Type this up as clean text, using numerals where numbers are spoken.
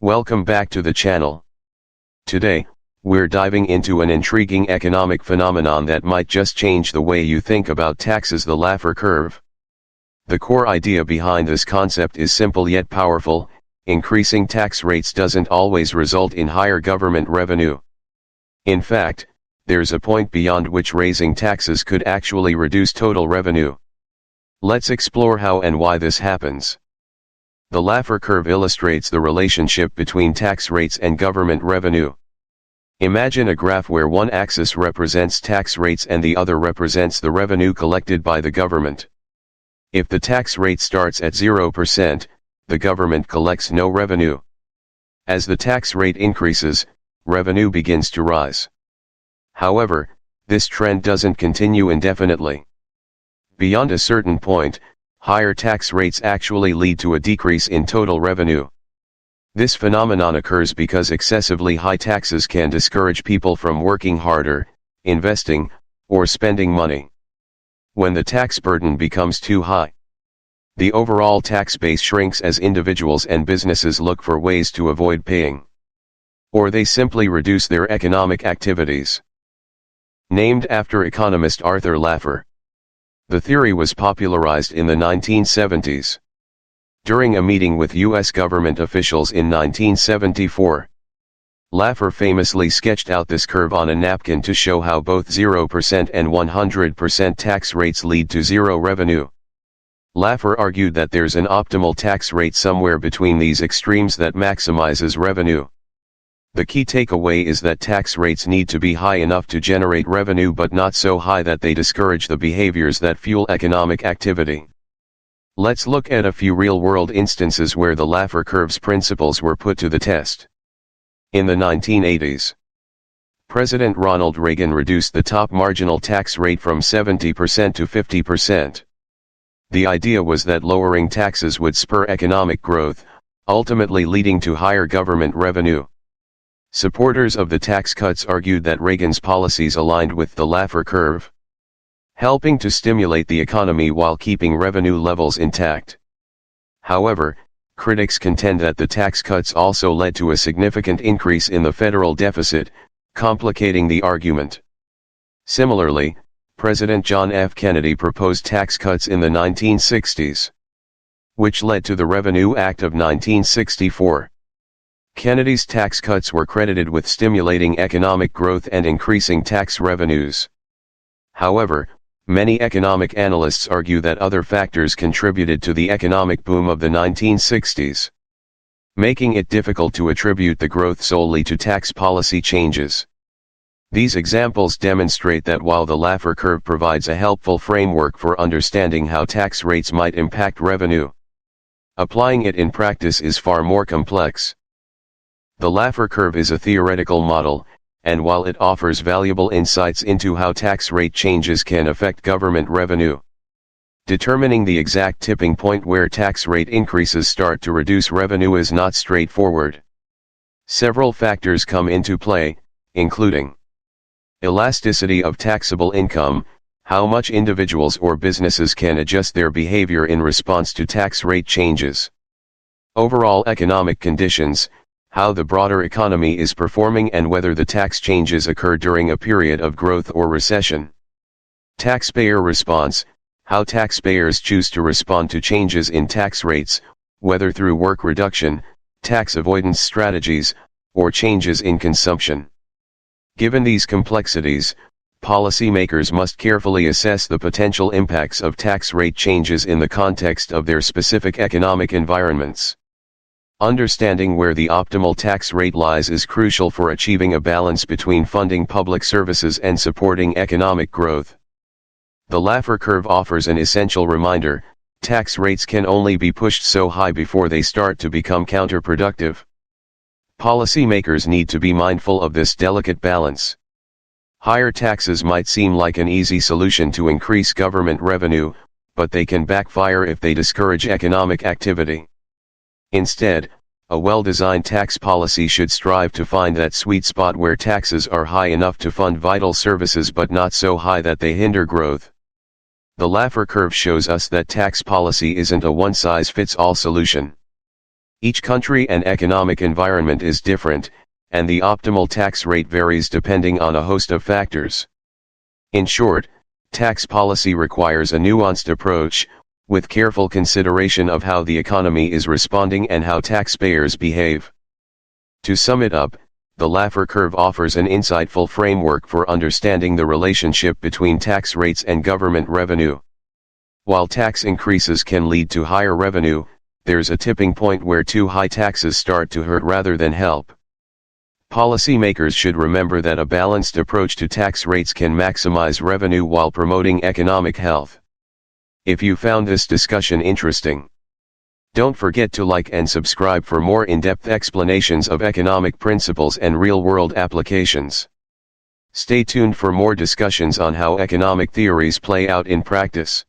Welcome back to the channel. Today, we're diving into an intriguing economic phenomenon that might just change the way you think about taxes: the Laffer Curve. The core idea behind this concept is simple yet powerful: increasing tax rates doesn't always result in higher government revenue. In fact, there's a point beyond which raising taxes could actually reduce total revenue. Let's explore how and why this happens. The Laffer curve illustrates the relationship between tax rates and government revenue. Imagine a graph where one axis represents tax rates and the other represents the revenue collected by the government. If the tax rate starts at 0%, the government collects no revenue. As the tax rate increases, revenue begins to rise. However, this trend doesn't continue indefinitely. Beyond a certain point, higher tax rates actually lead to a decrease in total revenue. This phenomenon occurs because excessively high taxes can discourage people from working harder, investing, or spending money. When the tax burden becomes too high, the overall tax base shrinks as individuals and businesses look for ways to avoid paying. Or they simply reduce their economic activities. Named after economist Arthur Laffer, the theory was popularized in the 1970s. During a meeting with U.S. government officials in 1974, Laffer famously sketched out this curve on a napkin to show how both 0% and 100% tax rates lead to zero revenue. Laffer argued that there's an optimal tax rate somewhere between these extremes that maximizes revenue. The key takeaway is that tax rates need to be high enough to generate revenue but not so high that they discourage the behaviors that fuel economic activity. Let's look at a few real-world instances where the Laffer curve's principles were put to the test. In the 1980s, President Ronald Reagan reduced the top marginal tax rate from 70% to 50%. The idea was that lowering taxes would spur economic growth, ultimately leading to higher government revenue. Supporters of the tax cuts argued that Reagan's policies aligned with the Laffer curve, helping to stimulate the economy while keeping revenue levels intact. However, critics contend that the tax cuts also led to a significant increase in the federal deficit, complicating the argument. Similarly, President John F. Kennedy proposed tax cuts in the 1960s, which led to the Revenue Act of 1964. Kennedy's tax cuts were credited with stimulating economic growth and increasing tax revenues. However, many economic analysts argue that other factors contributed to the economic boom of the 1960s, making it difficult to attribute the growth solely to tax policy changes. These examples demonstrate that while the Laffer curve provides a helpful framework for understanding how tax rates might impact revenue, applying it in practice is far more complex. The Laffer curve is a theoretical model, and while it offers valuable insights into how tax rate changes can affect government revenue, determining the exact tipping point where tax rate increases start to reduce revenue is not straightforward. Several factors come into play, including elasticity of taxable income, how much individuals or businesses can adjust their behavior in response to tax rate changes, overall economic conditions, how the broader economy is performing and whether the tax changes occur during a period of growth or recession. Taxpayer response, how taxpayers choose to respond to changes in tax rates, whether through work reduction, tax avoidance strategies, or changes in consumption. Given these complexities, policymakers must carefully assess the potential impacts of tax rate changes in the context of their specific economic environments. Understanding where the optimal tax rate lies is crucial for achieving a balance between funding public services and supporting economic growth. The Laffer curve offers an essential reminder: tax rates can only be pushed so high before they start to become counterproductive. Policymakers need to be mindful of this delicate balance. Higher taxes might seem like an easy solution to increase government revenue, but they can backfire if they discourage economic activity. Instead, a well-designed tax policy should strive to find that sweet spot where taxes are high enough to fund vital services but not so high that they hinder growth. The Laffer curve shows us that tax policy isn't a one-size-fits-all solution. Each country and economic environment is different, and the optimal tax rate varies depending on a host of factors. In short, tax policy requires a nuanced approach, with careful consideration of how the economy is responding and how taxpayers behave. To sum it up, the Laffer Curve offers an insightful framework for understanding the relationship between tax rates and government revenue. While tax increases can lead to higher revenue, there's a tipping point where too high taxes start to hurt rather than help. Policymakers should remember that a balanced approach to tax rates can maximize revenue while promoting economic health. If you found this discussion interesting, don't forget to like and subscribe for more in-depth explanations of economic principles and real-world applications. Stay tuned for more discussions on how economic theories play out in practice.